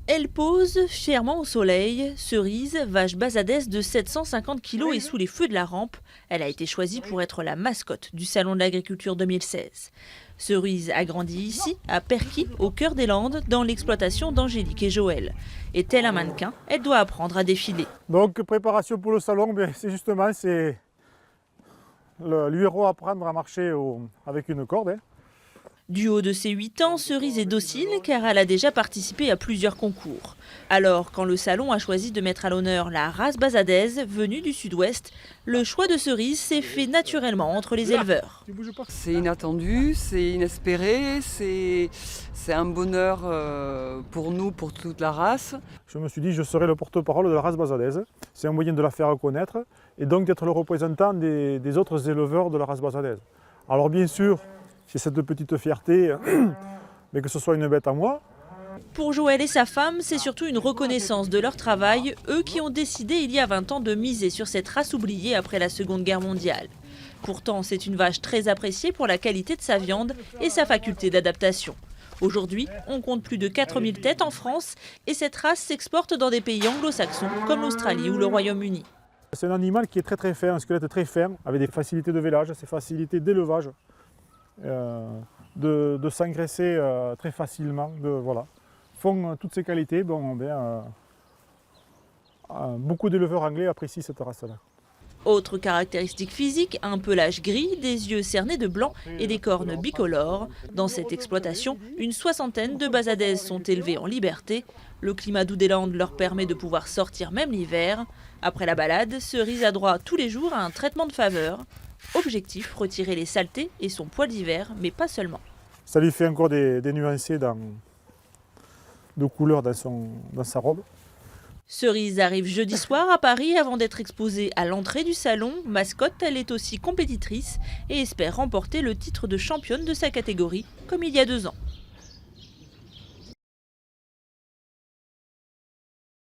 Elle pose fièrement au soleil. Cerise, vache bazadaise de 750 kg et sous les feux de la rampe. Elle a été choisie pour être la mascotte du Salon de l'Agriculture 2016. Cerise a grandi ici, à Perquy, au cœur des Landes, dans l'exploitation d'Angélique et Joël. Et tel un mannequin, elle doit apprendre à défiler. Donc préparation pour le salon, c'est justement lui apprendre à marcher avec une corde. Du haut de ses 8 ans, Cerise est docile car elle a déjà participé à plusieurs concours. Alors, quand le salon a choisi de mettre à l'honneur la race bazadaise venue du sud-ouest, le choix de Cerise s'est fait naturellement entre les éleveurs. C'est inattendu, c'est inespéré, c'est un bonheur pour nous, pour toute la race. Je me suis dit, je serai le porte-parole de la race bazadaise. C'est un moyen de la faire connaître et donc d'être le représentant des autres éleveurs de la race bazadaise. Alors bien sûr, j'ai cette petite fierté, mais que ce soit une bête à moi. Pour Joël et sa femme, c'est surtout une reconnaissance de leur travail, eux qui ont décidé il y a 20 ans de miser sur cette race oubliée après la Seconde Guerre mondiale. Pourtant, c'est une vache très appréciée pour la qualité de sa viande et sa faculté d'adaptation. Aujourd'hui, on compte plus de 4000 têtes en France et cette race s'exporte dans des pays anglo-saxons comme l'Australie ou le Royaume-Uni. C'est un animal qui est très fin, un squelette très fin, avec des facilités de vélage, des facilités d'élevage. De s'engraisser très facilement, font toutes ces qualités. Beaucoup d'éleveurs anglais apprécient cette race-là. Autre caractéristique physique, un pelage gris, des yeux cernés de blanc et des cornes bicolores. Dans cette exploitation, une soixantaine de bazadaises sont élevées en liberté. Le climat doux des Landes leur permet de pouvoir sortir même l'hiver. Après la balade, Cerise a droit tous les jours à un traitement de faveur. Objectif, retirer les saletés et son poil d'hiver, mais pas seulement. Ça lui fait encore des nuancés de couleurs dans sa robe. Cerise arrive jeudi soir à Paris avant d'être exposée à l'entrée du salon. Mascotte, elle est aussi compétitrice et espère remporter le titre de championne de sa catégorie, comme il y a 2 ans.